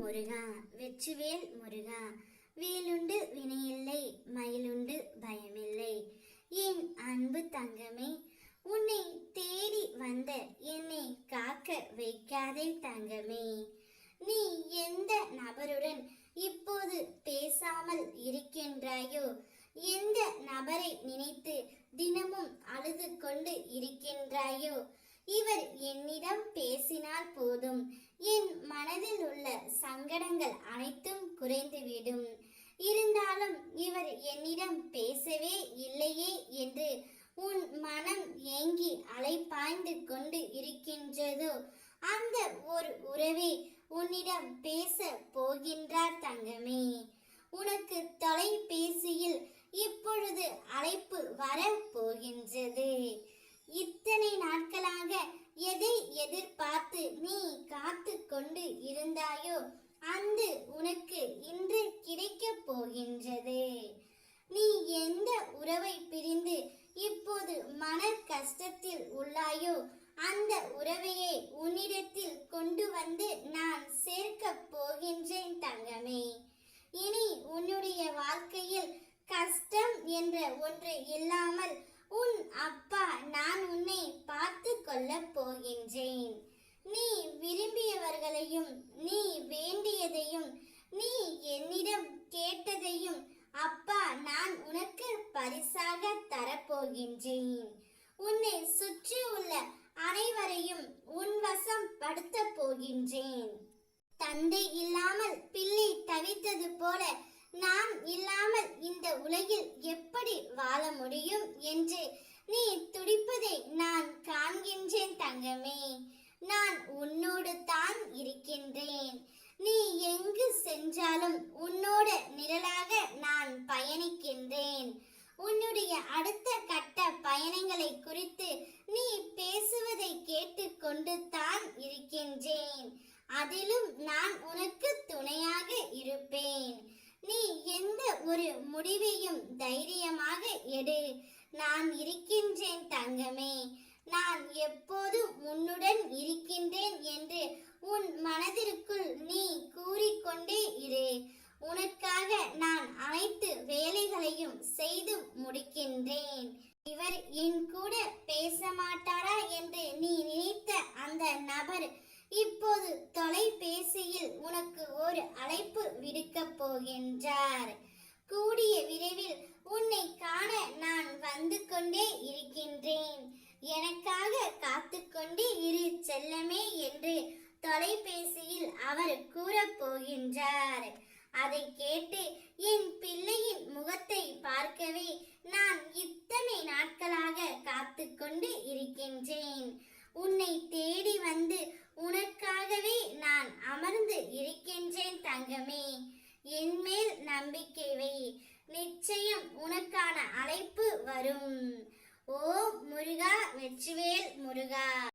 முருகா, வெற்றிவேல் முருகா. வேலுண்டு வினையில்லை, மயிலுண்டு பயமில்லை. என் அன்பு தங்கமே, உன்னை தேடி வந்த என்னை காக்க வைக்காதே தங்கமே. நீ எந்த நபருடன் இப்போது பேசாமல் இருக்கின்றாயோ, எந்த நபரை நினைத்து தினமும் அழுது கொண்டு இருக்கின்றாயோ, இவர் என்னிடம் பேசினால் போதும், என் மனதில் உள்ள சங்கடங்கள் அனைத்தும் குறைந்துவிடும். இருந்தாலும் இவர் என்னிடம் பேசவே இல்லையே என்று உன் மனம் ஏங்கி அலைப்பாய்ந்து கொண்டு இருக்கின்றதோ, அந்த ஒரு உறவே உன்னிடம் பேச போகின்றார் தங்கமே. உனக்கு தொலைபேசியில் இப்பொழுது அழைப்பு வர போகின்றது. இத்தனை நாட்களாக எதை எதிர்பார்த்து நீ காத்து கொண்டு இருந்தாயோ, அந்த உனக்கு இன்று கிடைக்க போகின்றது. நீ எந்த உறவை பிரிந்து இப்போது மன கஷ்டத்தில் உள்ளாயோ, அந்த உறவையே உன்னிடத்தில் கொண்டு வந்து நான் சேர்க்க போகின்றேன் தங்கமே. இனி உன்னுடைய வாழ்க்கையில் கஷ்டம் என்ற ஒன்று இல்லாமல் உன் அப்பா நான் உன்னை பார்த்து கொள்ள போகின்றேன். நீ விரும்பியவர்களையும், நீ வேண்டியதையும், நீ என்னிடம் கேட்டதையும் அப்பா நான் உனக்கு பரிசாக தரப்போகின்றேன். உன்னை சுற்றி உள்ள அனைவரையும் உன் வசம் படுத்த போகின்றேன். தந்தை இல்லாமல் பிள்ளை தவித்தது போல நான் இல்லாமல் இந்த உலகில் எப்படி வாழ முடியும் என்று நீ துடிப்பதை நான் காண்கின்றேன் தங்கமே. நான் உன்னோடு தான் இருக்கின்றேன். நீ எங்கு சென்றாலும் உன்னோட நிழலாக நான் பயணிக்கின்றேன். உன்னுடைய அடுத்த கட்ட பயணங்களை குறித்து நீ பேசுவதை கேட்டுக்கொண்டு தான் இருக்கின்றேன். அதிலும் நான் உனக்கு துணையாக இருப்பேன். நீ எந்த ஒரு முடிவையும் தைரியமாக எடு. நான் இருக்கின்றேன் தங்கமே. நான் எப்போதும் உன்னுடன் இருக்கின்றேன் என்று உன் மனதிற்குள் நீ கூறிக்கொண்டே இரு. உனக்காக நான் அனைத்து வேலைகளையும் செய்து முடிக்கின்றேன். இவர் என் கூட பேச மாட்டாரா என்று நீ நினைத்த அந்த நபர் இப்போது தொலைபேசியில் உனக்கு ஒரு அழைப்பு விடுக்க போகின்றார். கூடிய விரைவில் உன்னை காண நான் வந்து கொண்டே இருக்கின்றேன். எனக்காக காத்து கொண்டே இரு செல்லமே என்று தொலைபேசியில் அவர் கூறப் போகின்றார். அதை கேட்டு என் பிள்ளையின் முகத்தை பார்க்கவே